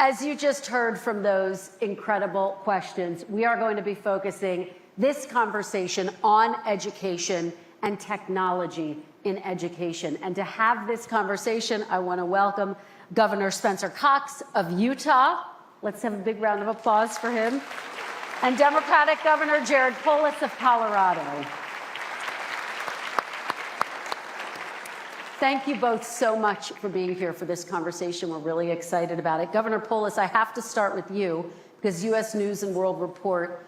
As you just heard from those incredible questions, we are going to be focusing this conversation on education and technology in education. And to have this conversation, I want to welcome Governor Spencer Cox of Utah. Let's have a big round of applause for him. And Democratic Governor Polis of Colorado. Thank you both so much for being here for this conversation. We're really excited about it. Governor Polis, I have to start with you because U.S. News and World Report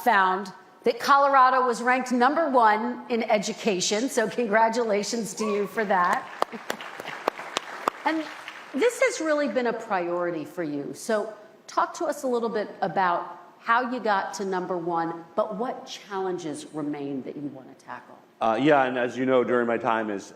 found that Colorado was ranked #1 in education. So congratulations to you for that. And this has really been a priority for you. So talk to us a little bit about how you got to #1, but what challenges remain that you want to tackle? Yeah, and as you know, during my time as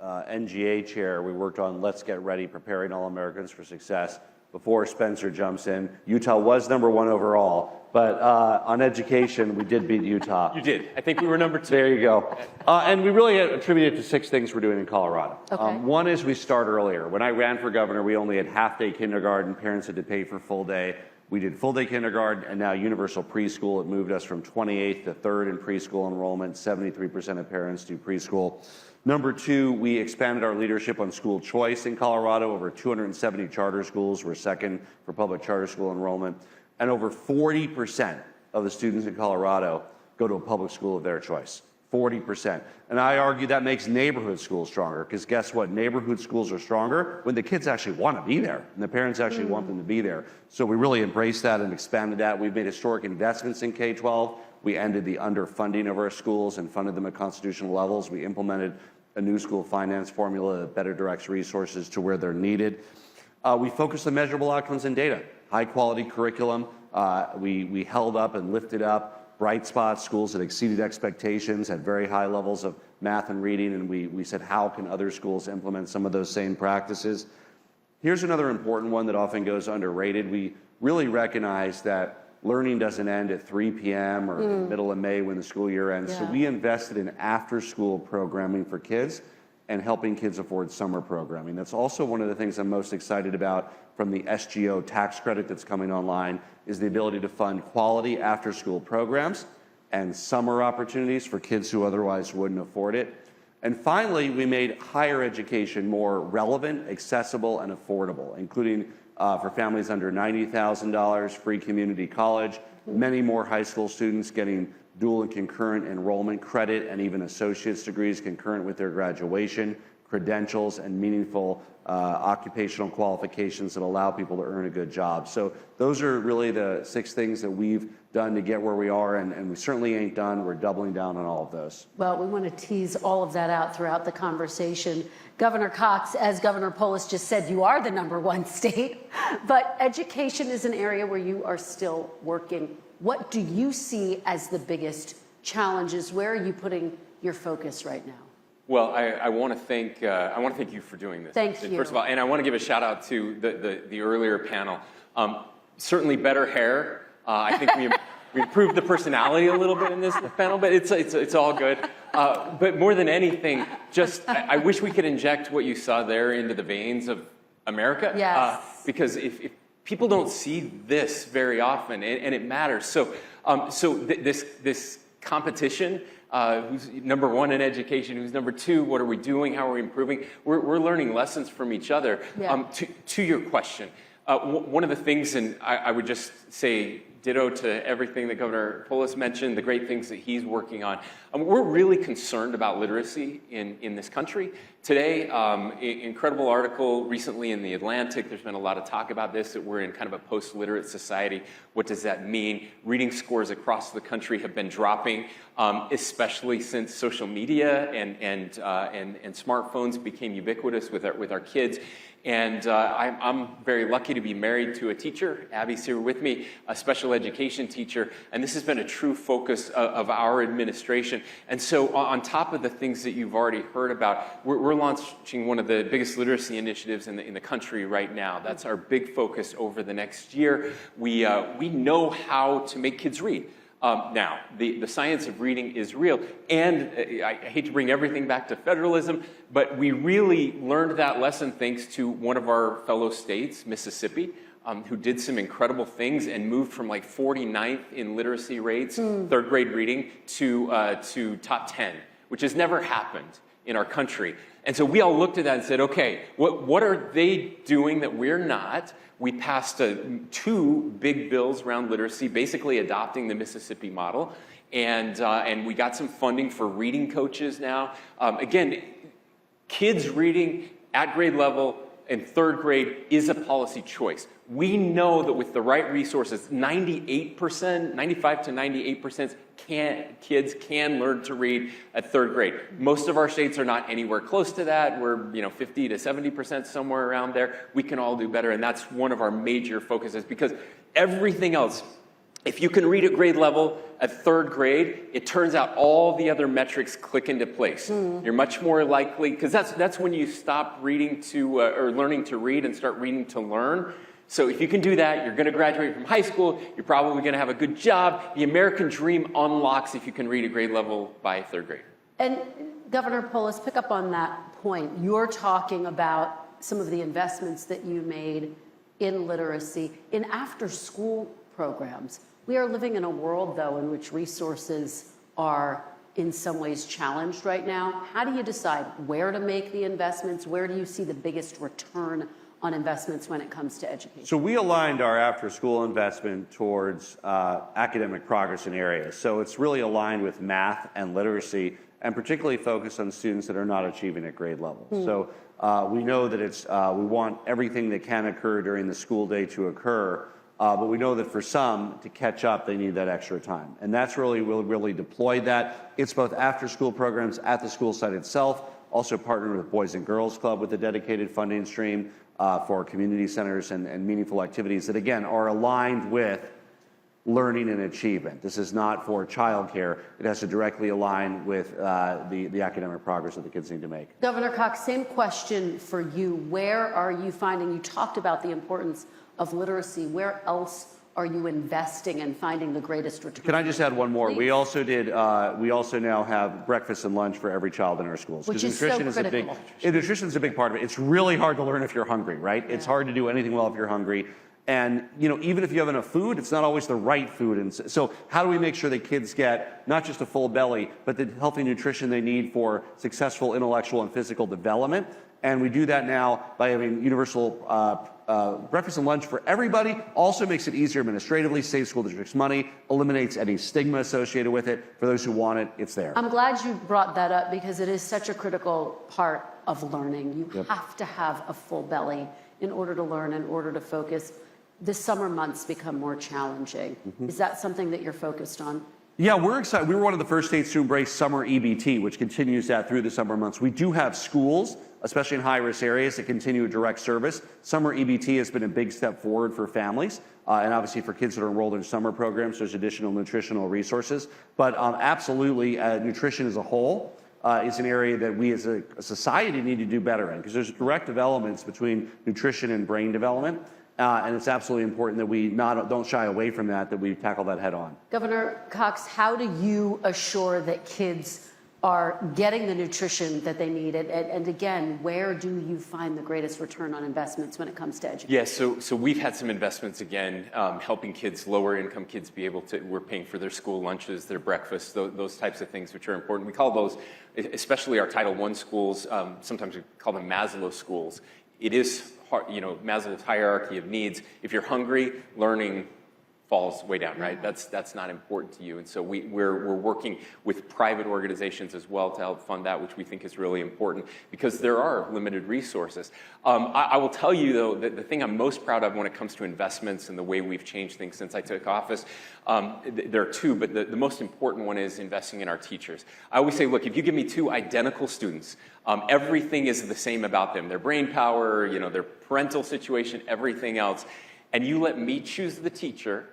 NGA chair, we worked on Let's Get Ready, Preparing All Americans for Success. Before Spencer jumps in, Utah was #1 overall, but on education, we did beat Utah. You did. I think we were #2. There you go. And we really attribute it to 6 things we're doing in Colorado. Okay. One is we start earlier. When I ran for governor, we only had half-day kindergarten. Parents had to pay for full day. We did full-day kindergarten and now universal preschool. It moved us from 28th to 3rd in preschool enrollment. 73% of parents do preschool. Number 2, we expanded our leadership on school choice in Colorado. Over 270 charter schools. We're 2nd for public charter school enrollment. And over 40% of the students in Colorado go to a public school of their choice. 40%. And I argue that makes neighborhood schools stronger, because guess what? Neighborhood schools are stronger when the kids actually want to be there and the parents actually want them to be there. So we really embraced that and expanded that. We've made historic investments in K-12. We ended the underfunding of our schools and funded them at constitutional levels. We implemented a new school finance formula that better directs resources to where they're needed. We focused on measurable outcomes and data, high quality curriculum. We held up and lifted up bright spots, schools that exceeded expectations, had very high levels of math and reading, and we said, how can other schools implement some of those same practices? Here's another important one that often goes underrated. We really recognize that learning doesn't end at 3 p.m. or in the middle of May when the school year ends. So we invested in after-school programming for kids and helping kids afford summer programming. That's also one of the things I'm most excited about from the SGO tax credit that's coming online, is the ability to fund quality after-school programs and summer opportunities for kids who otherwise wouldn't afford it. And finally, we made higher education more relevant, accessible, and affordable, including for families under $90,000, free community college, many more high school students getting dual and concurrent enrollment credit and even associate's degrees concurrent with their graduation, credentials, and meaningful occupational qualifications that allow people to earn a good job. So those are really the 6 things that we've done to get where we are, and we certainly ain't done. We're doubling down on all of those. Well, we want to tease all of that out throughout the conversation. Governor Cox, as Governor Polis just said, you are the #1 state, but education is an area where you are still working. What do you see as the biggest challenges? Where are you putting your focus right now? Well, I want to thank you for doing this. Thank you. First of all, and I want to give a shout out to the earlier panel. Certainly better hair. I think we improved the personality a little bit in this panel, but it's all good. But more than anything, just I wish we could inject what you saw there into the veins of America. Yes. Because if people don't see this very often, and it matters. So this competition. Who's #1 in education, who's #2, what are we doing, how are we improving? We're learning lessons from each other. Yeah. To your question, one of the things, and I would just say ditto to everything that Governor Polis mentioned, the great things that he's working on. We're really concerned about literacy in this country. Today, incredible article recently in The Atlantic. There's been a lot of talk about this, that we're in kind of a post-literate society. What does that mean? Reading scores across the country have been dropping, especially since social media and smartphones became ubiquitous with our kids. And I'm very lucky to be married to a teacher. Abby's here with me, a special education teacher. And this has been a true focus of our administration. And so on top of the things that you've already heard about, we're launching one of the biggest literacy initiatives in the country right now. That's our big focus over the next year. We know how to make kids read. Now, the science of reading is real, and I hate to bring everything back to federalism, but we really learned that lesson thanks to one of our fellow states, Mississippi, who did some incredible things and moved from like 49th in literacy rates, third grade reading, to top 10, which has never happened in our country. And so we all looked at that and said, okay, what are they doing that we're not? We passed 2 big bills around literacy, basically adopting the Mississippi model. And we got some funding for reading coaches now. Again, kids reading at grade level in third grade is a policy choice. We know that with the right resources, 98%, 95 to 98% kids can learn to read at third grade. Most of our states are not anywhere close to that. We're 50 to 70% somewhere around there. We can all do better, and that's one of our major focuses, because everything else, if you can read at grade level at third grade, it turns out all the other metrics click into place. You're much more likely, because that's when you stop reading to or learning to read and start reading to learn. So if you can do that, you're going to graduate from high school, you're probably going to have a good job. The American dream unlocks if you can read at grade level by third grade. And Governor Polis, pick up on that point. You're talking about some of the investments that you made in literacy, in after-school programs. We are living in a world, though, in which resources are in some ways challenged right now. How do you decide where to make the investments? Where do you see the biggest return on investments when it comes to education? So we aligned our after-school investment towards academic progress in areas. So it's really aligned with math and literacy, and particularly focused on students that are not achieving at grade level. So we know that we want everything that can occur during the school day to occur, but we know that for some, to catch up, they need that extra time. And that's really, we'll really deploy that. It's both after-school programs at the school site itself, also partnered with Boys and Girls Club with a dedicated funding stream for community centers and meaningful activities that, again, are aligned with learning and achievement. This is not for childcare. It has to directly align with the academic progress that the kids need to make. Governor Cox, same question for you. Where are you finding, you talked about the importance of literacy, where else are you investing and finding the greatest return? Can I just add one more? Please. We also now have breakfast and lunch for every child in our schools. Which is so critical. Nutrition is a big part of it. It's really hard to learn if you're hungry, right? Yeah. It's hard to do anything well if you're hungry. And even if you have enough food, it's not always the right food. And so how do we make sure that kids get not just a full belly, but the healthy nutrition they need for successful intellectual and physical development? And we do that now by having universal breakfast and lunch for everybody. Also makes it easier administratively, saves school districts money, eliminates any stigma associated with it. For those who want it, it's there. I'm glad you brought that up, because it is such a critical part of learning. You have to have a full belly in order to learn, in order to focus. The summer months become more challenging. Is that something that you're focused on? Yeah, we're excited. We were one of the first states to embrace summer EBT, which continues that through the summer months. We do have schools, especially in high-risk areas, that continue direct service. Summer EBT has been a big step forward for families, and obviously for kids that are enrolled in summer programs, there's additional nutritional resources. But absolutely, nutrition as a whole is an area that we as a society need to do better in, because there's direct developments between nutrition and brain development. And it's absolutely important that we don't shy away from that we tackle that head on. Governor Cox, how do you assure that kids are getting the nutrition that they need? And again, where do you find the greatest return on investments when it comes to education? Yes, so we've had some investments, again, helping kids, lower income kids, be able to, we're paying for their school lunches, their breakfasts, those types of things, which are important. We call those, especially our Title I schools, sometimes we call them Maslow schools. It is, Maslow's hierarchy of needs. If you're hungry, learning falls way down, right? That's not important to you. And so we're working with private organizations as well to help fund that, which we think is really important, because there are limited resources. I will tell you, though, that the thing I'm most proud of when it comes to investments and the way we've changed things since I took office, there are two, but the most important one is investing in our teachers. I always say, look, if you give me 2 identical students, everything is the same about them, their brain power, their parental situation, everything else, and you let me choose the teacher,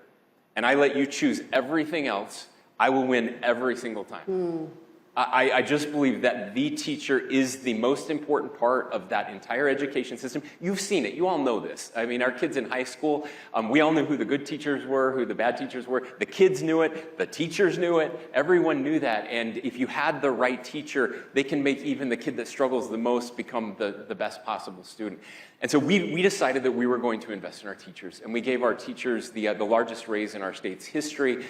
and I let you choose everything else, I will win every single time. I just believe that the teacher is the most important part of that entire education system. You've seen it. You all know this. I mean, our kids in high school, we all knew who the good teachers were, who the bad teachers were. The kids knew it. The teachers knew it. Everyone knew that. And if you had the right teacher, they can make even the kid that struggles the most become the best possible student. And so we decided that we were going to invest in our teachers, and we gave our teachers the largest raise in our state's history.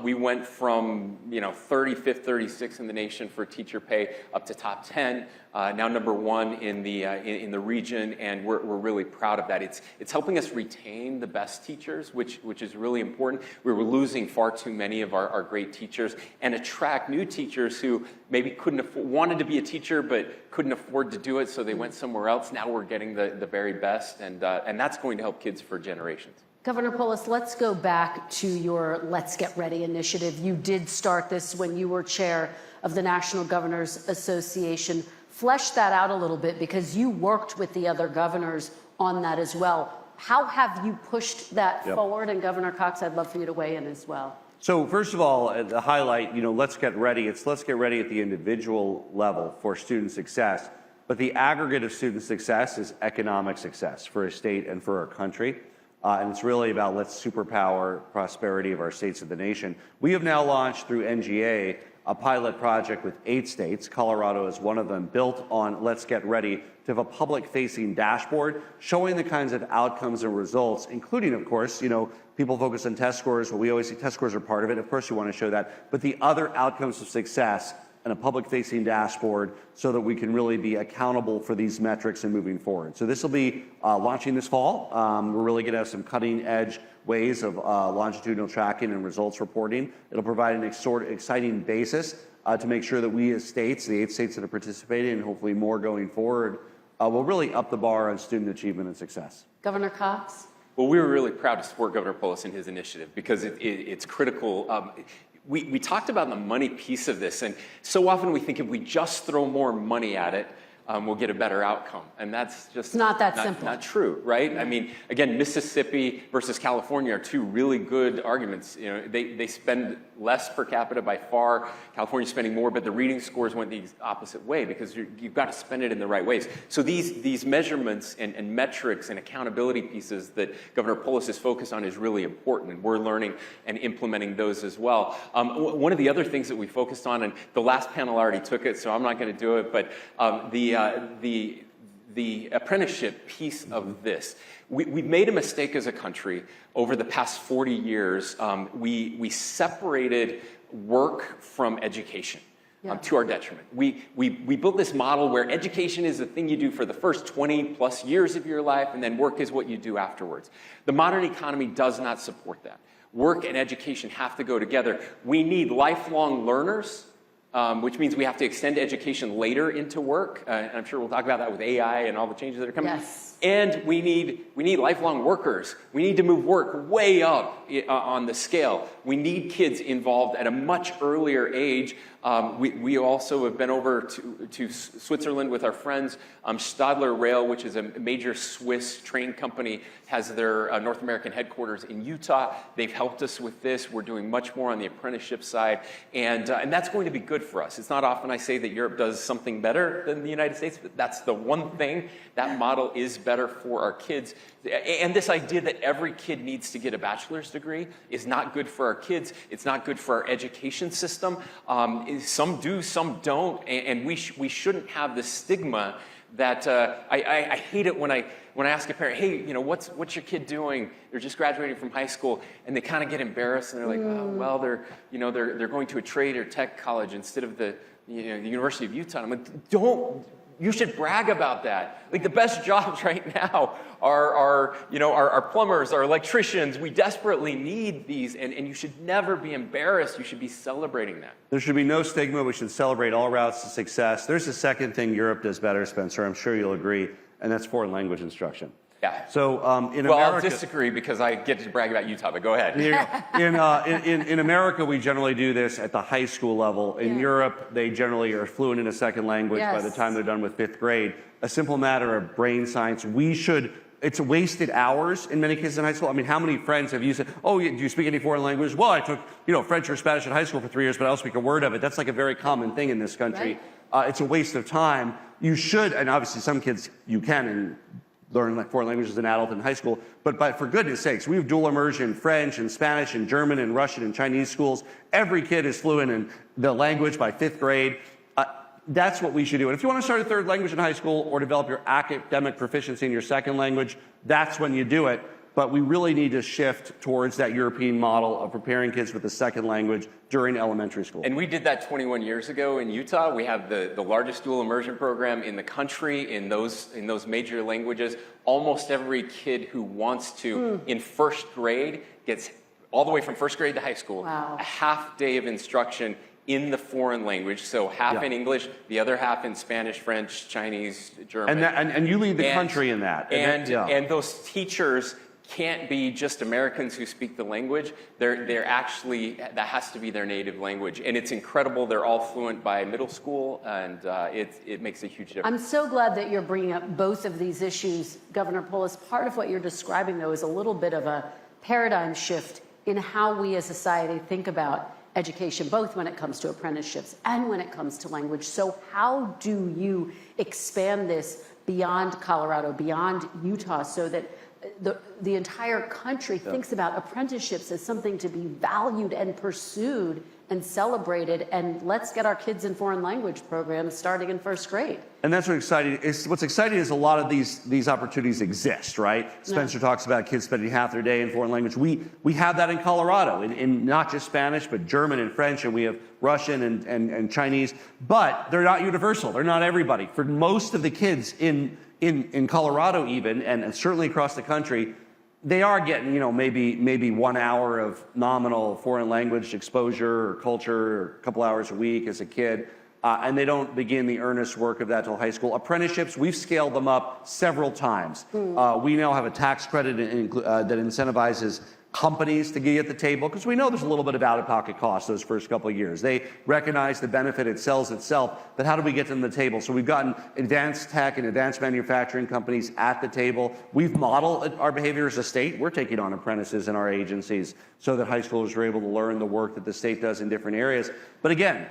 We went from 35th, 36th in the nation for teacher pay up to top 10, now #1 in the region, and we're really proud of that. It's helping us retain the best teachers, which is really important. We were losing far too many of our great teachers, and attract new teachers who maybe wanted to be a teacher but couldn't afford to do it, so they went somewhere else. Now we're getting the very best, and that's going to help kids for generations. Governor Polis, let's go back to your Let's Get Ready initiative. You did start this when you were chair of the National Governors Association. Flesh that out a little bit, because you worked with the other governors on that as well. How have you pushed that forward? And Governor Cox, I'd love for you to weigh in as well. So first of all, the highlight, let's get ready. Let's get ready at the individual level for student success. But the aggregate of student success is economic success for a state and for our country. And it's really about let's superpower prosperity of our states of the nation. We have now launched through NGA a pilot project with 8 states. Colorado is one of them, built on Let's Get Ready, to have a public-facing dashboard showing the kinds of outcomes and results, including, of course, people focus on test scores. Well, we always say test scores are part of it. Of course, you want to show that. But the other outcomes of success and a public-facing dashboard so that we can really be accountable for these metrics and moving forward. So this will be launching this fall. We're really going to have some cutting-edge ways of longitudinal tracking and results reporting. It'll provide an exciting basis to make sure that we as states, the 8 states that are participating, and hopefully more going forward, will really up the bar on student achievement and success. Governor Cox? Well, we were really proud to support Governor Polis in his initiative because it's critical. We talked about the money piece of this, and so often we think if we just throw more money at it, we'll get a better outcome. And that's just not that simple. Not true, right? Yeah. I mean, again, Mississippi versus California are 2 really good arguments. They spend less per capita by far. California's spending more, but the reading scores went the opposite way because you've got to spend it in the right ways. So these measurements and metrics and accountability pieces that Governor Polis is focused on is really important, and we're learning and implementing those as well. One of the other things that we focused on, and the last panel already took it, so I'm not going to do it, but the apprenticeship piece of this. We've made a mistake as a country over the past 40 years. We separated work from education. To our detriment. We built this model where education is the thing you do for the first 20+ years of your life, and then work is what you do afterwards. The modern economy does not support that. Work and education have to go together. We need lifelong learners, which means we have to extend education later into work. And I'm sure we'll talk about that with AI and all the changes that are coming. Yes. And we need lifelong workers. We need to move work way up on the scale. We need kids involved at a much earlier age. We also have been over to Switzerland with our friends. Stadler Rail, which is a major Swiss train company, has their North American headquarters in Utah. They've helped us with this. We're doing much more on the apprenticeship side, and that's going to be good for us. It's not often I say that Europe does something better than the United States, but that's the one thing. That model is better for our kids. And this idea that every kid needs to get a bachelor's degree is not good for our kids. It's not good for our education system. Some do, some don't, and we shouldn't have this stigma that I hate it when I ask a parent, hey, what's your kid doing? They're just graduating from high school, and they kind of get embarrassed, and they're like, oh, well, they're going to a trade or tech college instead of the University of Utah. I'm like, you should brag about that. Like, the best jobs right now are plumbers, our electricians. We desperately need these, and you should never be embarrassed. You should be celebrating that. There should be no stigma. We should celebrate all routes to success. There's a second thing Europe does better, Spencer. I'm sure you'll agree, and that's foreign language instruction. Yeah. So in America, America, I'll disagree because I get to brag about Utah, but go ahead. In America, we generally do this at the high school level. In Europe, they generally are fluent in a second language by the time they're done with 5th grade. A simple matter of brain science. We should it's wasted hours in many cases in high school. I mean, how many friends have you said, oh, do you speak any foreign language? Well, I took, French or Spanish in high school for 3 years, but I don't speak a word of it. That's like a very common thing in this country. Right. It's a waste of time. You should, and obviously some kids you can and learn foreign languages as an adult in high school, but for goodness sakes, we have dual immersion in French and Spanish and German and Russian and Chinese schools. Every kid is fluent in the language by 5th grade. That's what we should do. And if you want to start a 3rd language in high school or develop your academic proficiency in your 2nd language, that's when you do it. But we really need to shift towards that European model of preparing kids with a 2nd language during elementary school. And we did that 21 years ago in Utah. We have the largest dual immersion program in the country in those major languages. Almost every kid who wants to in 1st grade gets all the way from 1st grade to high school, a half day of instruction in the foreign language, so half in English, the other half in Spanish, French, Chinese, German. And you lead the country in that. And those teachers can't be just Americans who speak the language. They're actually, that has to be their native language. And it's incredible. They're all fluent by middle school, and it makes a huge difference. I'm so glad that you're bringing up both of these issues, Governor Polis. Part of what you're describing, though, is a little bit of a paradigm shift in how we as a society think about education, both when it comes to apprenticeships and when it comes to language. So how do you expand this beyond Colorado, beyond Utah, so that the entire country thinks about apprenticeships as something to be valued and pursued and celebrated, and let's get our kids in foreign language programs starting in 1st grade. And that's what's exciting. What's exciting is a lot of these opportunities exist, right? Spencer talks about kids spending half their day in foreign language. We have that in Colorado, in not just Spanish, but German and French, and we have Russian and Chinese. But they're not universal. They're not everybody. For most of the kids in Colorado even, and certainly across the country, they are getting, maybe 1 hour of nominal foreign language exposure or culture, or a couple hours a week as a kid, and they don't begin the earnest work of that till high school. Apprenticeships, we've scaled them up several times. We now have a tax credit that incentivizes companies to get at the table, because we know there's a little bit of out-of-pocket cost those first couple of years. They recognize the benefit, it sells itself, but how do we get them to the table? So we've gotten advanced tech and advanced manufacturing companies at the table. We've modeled our behavior as a state. We're taking on apprentices in our agencies so that high schoolers are able to learn the work that the state does in different areas. But again,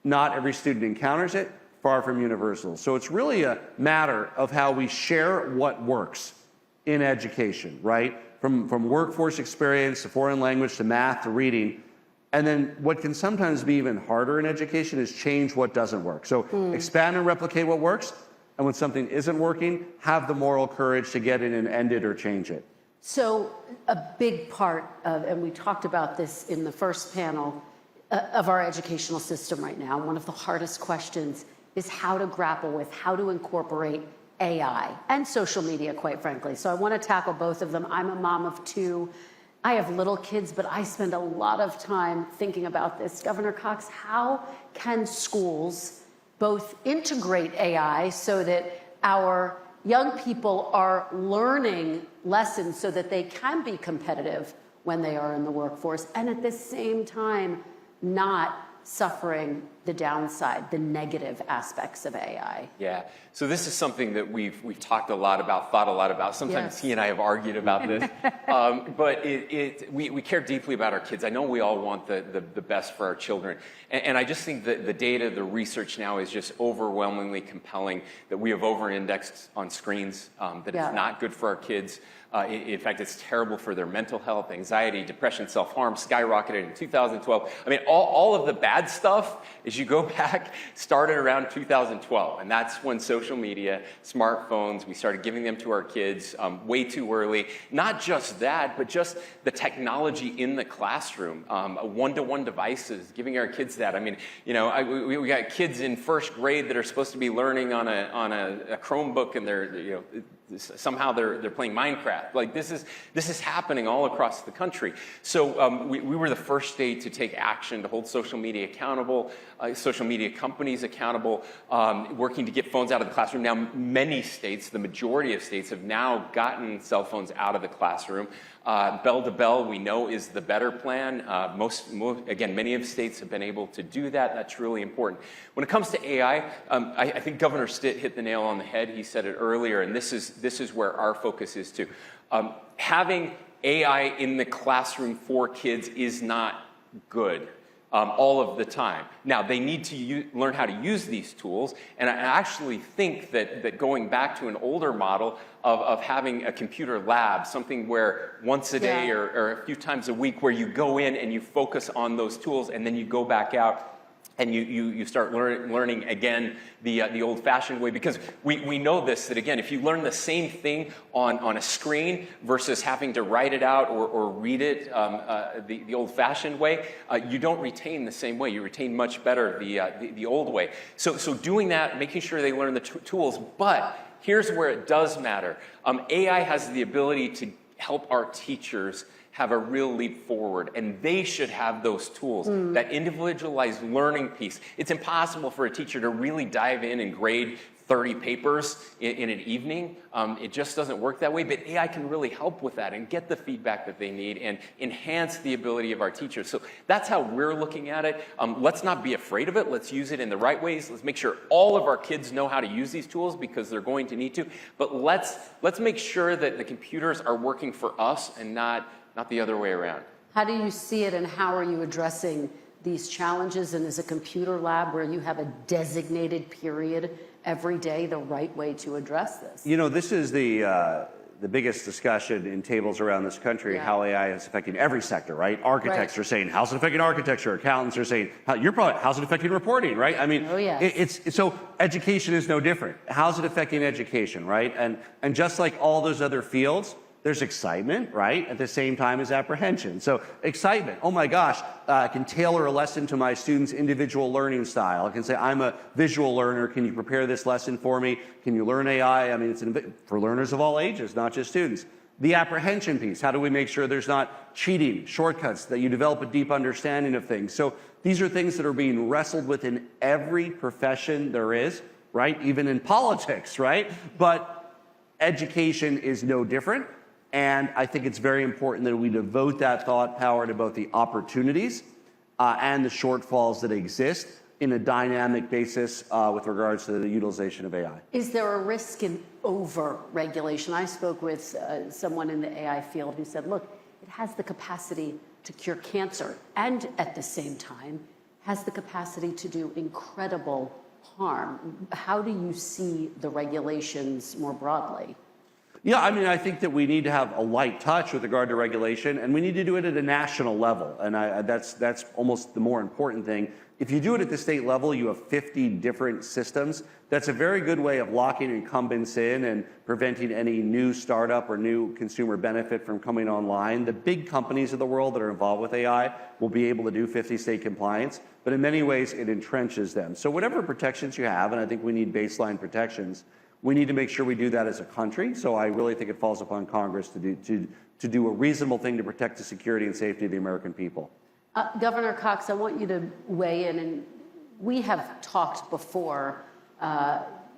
not every student encounters it, far from universal. So it's really a matter of how we share what works in education, right? From workforce experience to foreign language to math to reading. And then what can sometimes be even harder in education is change what doesn't work. So expand and replicate what works, and when something isn't working, have the moral courage to get in and end it or change it. So a big part of, and we talked about this in the first panel, of our educational system right now, one of the hardest questions is how to grapple with, how to incorporate AI and social media, quite frankly. So I want to tackle both of them. I'm a mom of 2. I have little kids, but I spend a lot of time thinking about this. Governor Cox, how can schools both integrate AI so that our young people are learning lessons so that they can be competitive when they are in the workforce, and at the same time not suffering the downside, the negative aspects of AI? Yeah, so this is something that we've talked a lot about, thought a lot about. Sometimes he and I have argued about this, but we care deeply about our kids. I know we all want the best for our children, and I just think that the data, the research now is just overwhelmingly compelling that we have over-indexed on screens, that it's not good for our kids. In fact, it's terrible for their mental health, anxiety, depression, self-harm, skyrocketed in 2012. I mean, all of the bad stuff, as you go back, started around 2012. And that's when social media, smartphones, we started giving them to our kids way too early. Not just that, but just the technology in the classroom, one-to-one devices, giving our kids that. I mean, we got kids in 1st grade that are supposed to be learning on a Chromebook, and they're, somehow they're playing Minecraft. Like this is happening all across the country. So we were the first state to take action to hold social media accountable. social media companies accountable, working to get phones out of the classroom. Now, many states, the majority of states, have now gotten cell phones out of the classroom. Bell to bell, we know, is the better plan. Again, many of the states have been able to do that. That's really important. When it comes to AI, I think Governor Stitt hit the nail on the head. He said it earlier, and this is where our focus is too. Having AI in the classroom for kids is not good. All of the time. Now, they need to learn how to use these tools, and I actually think that going back to an older model of having a computer lab, something where once a day or a few times a week where you go in and you focus on those tools and then you go back out and you start learning again the old-fashioned way, because we know this, that again, if you learn the same thing on a screen versus having to write it out or read it the old-fashioned way, you don't retain the same way. You retain much better the old way. So doing that, making sure they learn the tools, but here's where it does matter. AI has the ability to help our teachers have a real leap forward, and they should have those tools, that individualized learning piece. It's impossible for a teacher to really dive in and grade 30 papers in an evening. It just doesn't work that way, but AI can really help with that and get the feedback that they need and enhance the ability of our teachers. So that's how we're looking at it. Let's not be afraid of it. Let's use it in the right ways. Let's make sure all of our kids know how to use these tools, because they're going to need to. But let's make sure that the computers are working for us and not the other way around. How do you see it, and how are you addressing these challenges? And is a computer lab where you have a designated period every day the right way to address this? You know, this is the biggest discussion in tables around this country, how AI is affecting every sector, right? Architects are saying, how's it affecting architecture? Accountants are saying, how's it affecting reporting, right? I mean, so education is no different. How's it affecting education, right? And just like all those other fields, there's excitement, right? At the same time as apprehension. So excitement, oh my gosh, I can tailor a lesson to my student's individual learning style. I can say, I'm a visual learner. Can you prepare this lesson for me? Can you learn AI? I mean, it's for learners of all ages, not just students. The apprehension piece, how do we make sure there's not cheating, shortcuts, that you develop a deep understanding of things? So these are things that are being wrestled with in every profession there is, right? Even in politics, right? But education is no different. And I think it's very important that we devote that thought power to both the opportunities and the shortfalls that exist in a dynamic basis with regards to the utilization of AI. Is there a risk in over-regulation? I spoke with someone in the AI field who said, look, it has the capacity to cure cancer, and at the same time has the capacity to do incredible harm. How do you see the regulations more broadly? Yeah, I mean, I think that we need to have a light touch with regard to regulation, and we need to do it at a national level. And that's almost the more important thing. If you do it at the state level, you have 50 different systems. That's a very good way of locking incumbents in and preventing any new startup or new consumer benefit from coming online. The big companies of the world that are involved with AI will be able to do 50 state compliance, but in many ways it entrenches them. So whatever protections you have, and I think we need baseline protections, we need to make sure we do that as a country. So I really think it falls upon Congress to do a reasonable thing to protect the security and safety of the American people. Governor Cox, I want you to weigh in. And we have talked before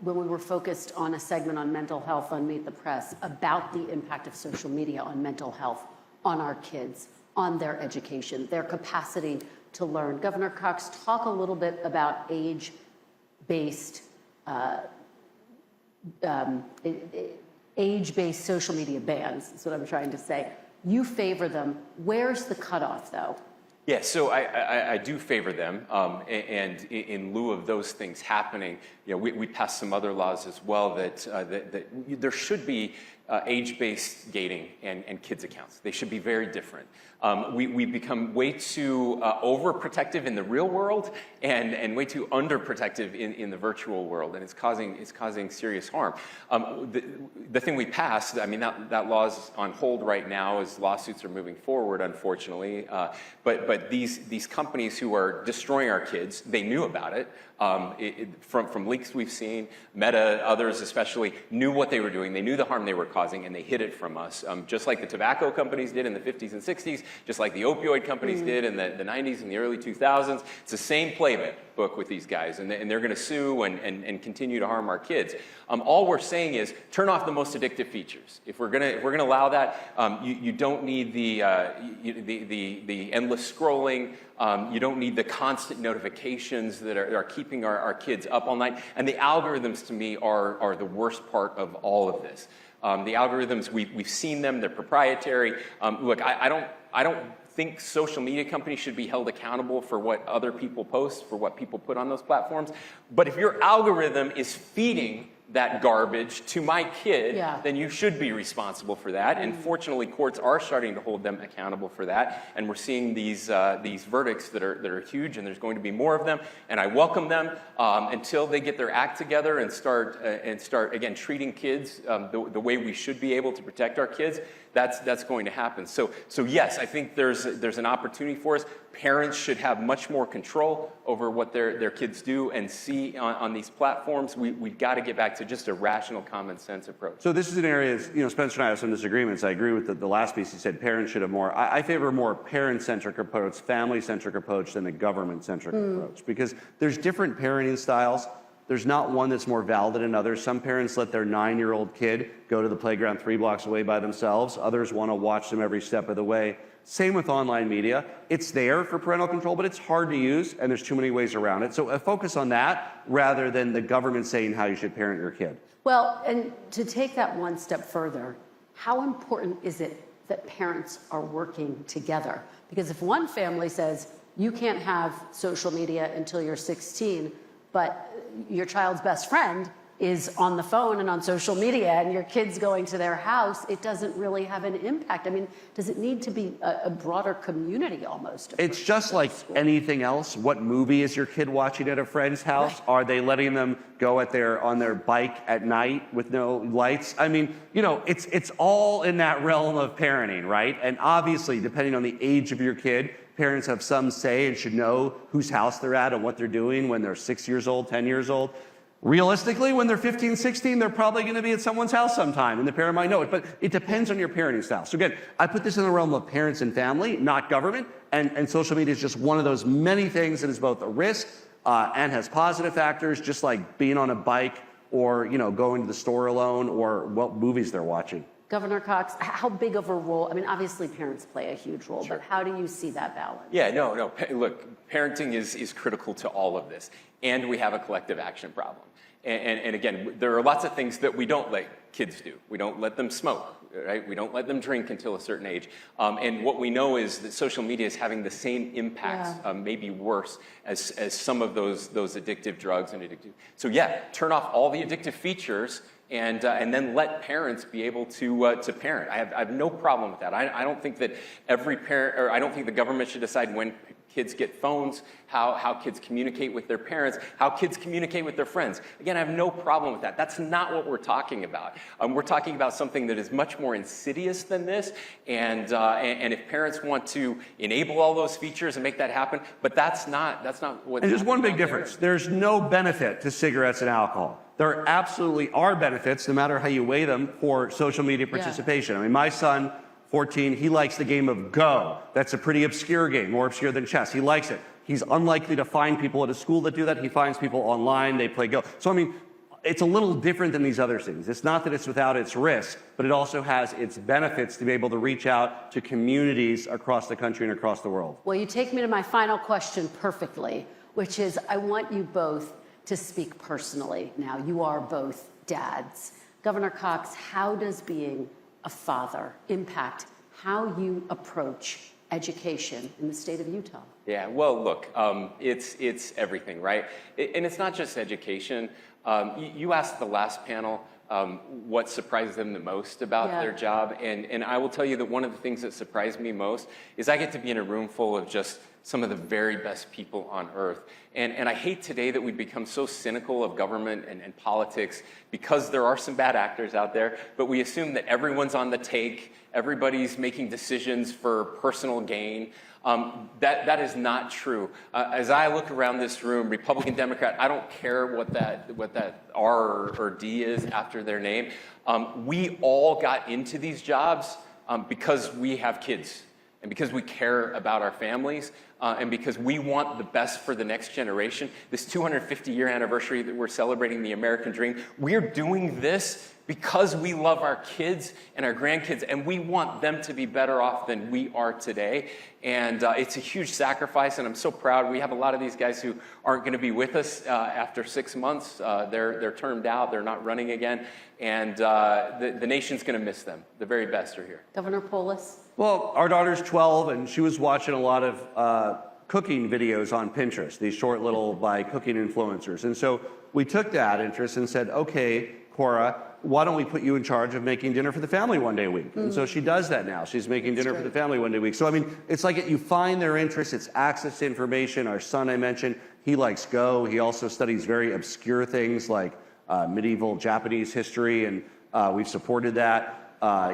when we were focused on a segment on mental health on Meet the Press about the impact of social media on mental health, on our kids, on their education, their capacity to learn. Governor Cox, talk a little bit about age-based social media bans, is what I'm trying to say. You favor them. Where's the cutoff, though? Yeah, so I do favor them, and in lieu of those things happening, you know, we passed some other laws as well that there should be age-based gating and kids accounts. They should be very different. We become way too overprotective in the real world and way too underprotective in the virtual world, and it's causing serious harm. The thing we passed, I mean, that law's on hold right now as lawsuits are moving forward, unfortunately. But these companies who are destroying our kids, they knew about it from leaks we've seen, Meta, others especially, knew what they were doing. They knew the harm they were causing, and they hid it from us, just like the tobacco companies did in the 50s and 60s, just like the opioid companies did in the 90s and the early 2000s. It's the same playbook with these guys, and they're going to sue and continue to harm our kids. All we're saying is turn off the most addictive features. If we're gonna allow that, you don't need the endless scrolling. You don't need the constant notifications that are keeping our kids up all night. And the algorithms, to me, are the worst part of all of this. The algorithms, we've seen them. They're proprietary. Look, I don't think social media companies should be held accountable for what other people post, for what people put on those platforms. But if your algorithm is feeding that garbage to my kid, then you should be responsible for that. And fortunately, courts are starting to hold them accountable for that. And we're seeing these verdicts that are huge, and there's going to be more of them. And I welcome them until they get their act together and start again treating kids the way we should be able to protect our kids. That's going to happen. So yes, I think there's an opportunity for us. Parents should have much more control over what their kids do and see on these platforms. We've got to get back to just a rational, common sense approach. So this is an area, Spencer and I have some disagreements. I agree with the last piece. He said parents should have more. I favor a more parent-centric approach, family-centric approach than a government-centric approach, because there's different parenting styles. There's not one that's more valid than others. Some parents let their 9-year-old kid go to the playground 3 blocks away by themselves. Others want to watch them every step of the way. Same with online media. It's there for parental control, but it's hard to use, and there's too many ways around it. So a focus on that rather than the government saying how you should parent your kid. Well, and to take that one step further, how important is it that parents are working together? Because if one family says, you can't have social media until you're 16, but your child's best friend is on the phone and on social media and your kid's going to their house, it doesn't really have an impact. I mean, does it need to be a broader community almost? It's just like anything else. What movie is your kid watching at a friend's house? Right. Are they letting them go on their bike at night with no lights? I mean, it's all in that realm of parenting, right? And obviously, depending on the age of your kid, parents have some say and should know whose house they're at and what they're doing when they're 6 years old, 10 years old. Realistically, when they're 15, 16, they're probably going to be at someone's house sometime, and the parent might know it. But it depends on your parenting style. So again, I put this in the realm of parents and family, not government. And social media is just one of those many things that is both a risk and has positive factors, just like being on a bike or going to the store alone or what movies they're watching. Governor Cox, how big of a role? I mean, obviously parents play a huge role, Sure. but how do you see that balance? Yeah, no. Look, parenting is critical to all of this, and we have a collective action problem. And again, there are lots of things that we don't let kids do. We don't let them smoke, right? We don't let them drink until a certain age. And what we know is that social media is having the same impacts, maybe worse, as some of those addictive drugs and addictive. So yeah, turn off all the addictive features and then let parents be able to parent. I have no problem with that. I don't think that every parent, or I don't think the government should decide when kids get phones, how kids communicate with their parents, how kids communicate with their friends. Again, I have no problem with that. That's not what we're talking about. We're talking about something that is much more insidious than this, and if parents want to enable all those features and make that happen, but that's not what. And there's one big difference. There's no benefit to cigarettes and alcohol. There absolutely are benefits, no matter how you weigh them, for social media participation. I mean, my son, 14, he likes the game of Go. That's a pretty obscure game, more obscure than chess. He likes it. He's unlikely to find people at a school that do that. He finds people online, they play Go. So, I mean, it's a little different than these other things. It's not that it's without its risk, but it also has its benefits to be able to reach out to communities across the country and across the world. Well, you take me to my final question perfectly, which is I want you both to speak personally now. You are both dads. Governor Cox, how does being a father impact how you approach education in the state of Utah? Yeah, well, look, it's everything, right? And it's not just education. You asked the last panel what surprises them the most about their job, and I will tell you that one of the things that surprised me most is I get to be in a room full of just some of the very best people on earth. And I hate today that we've become so cynical of government and politics because there are some bad actors out there, but we assume that everyone's on the take, everybody's making decisions for personal gain. That is not true. As I look around this room, Republican, Democrat, I don't care what that R or D is after their name. We all got into these jobs because we have kids and because we care about our families and because we want the best for the next generation. This 250-year anniversary that we're celebrating the American dream, we're doing this because we love our kids and our grandkids, and we want them to be better off than we are today. And it's a huge sacrifice, and I'm so proud. We have a lot of these guys who aren't going to be with us after 6 months. They're termed out. They're not running again. And the nation's going to miss them. The very best are here. Governor Polis. Well, our daughter's 12, and she was watching a lot of cooking videos on Pinterest, these short little by cooking influencers. And so we took that interest and said, okay, Cora, why don't we put you in charge of making dinner for the family one day a week? And so she does that now. She's making dinner for the family one day a week. So, I mean, it's like you find their interests, it's access to information. Our son, I mentioned, he likes Go. He also studies very obscure things like medieval Japanese history, and we've supported that.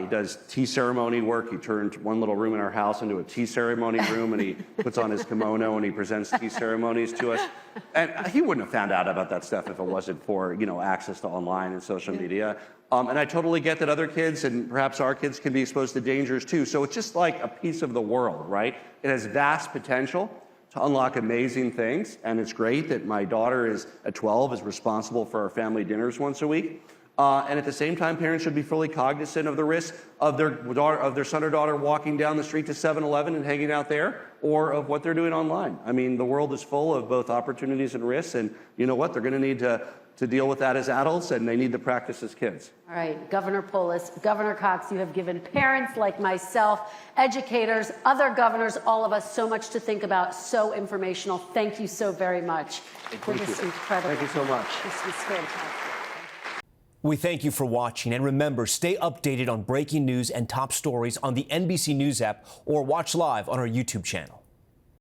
He does tea ceremony work. He turned one little room in our house into a tea ceremony room, and he puts on his kimono and he presents tea ceremonies to us. And he wouldn't have found out about that stuff if it wasn't for, access to online and social media. And I totally get that other kids and perhaps our kids can be exposed to dangers too. So it's just like a piece of the world, right? It has vast potential to unlock amazing things. And it's great that my daughter at 12 is responsible for our family dinners once a week. And at the same time, parents should be fully cognizant of the risk of their son or daughter walking down the street to 7-Eleven and hanging out there, or of what they're doing online. I mean, the world is full of both opportunities and risks, and you know what? They're going to need to deal with that as adults, and they need to practice as kids. All right, Governor Polis, Governor Cox, you have given parents like myself, educators, other governors, all of us so much to think about, so informational. Thank you so very much for this incredible. Thank you so much. This was fantastic. We thank you for watching, and remember, stay updated on breaking news and top stories on the NBC News app or watch live on our YouTube channel.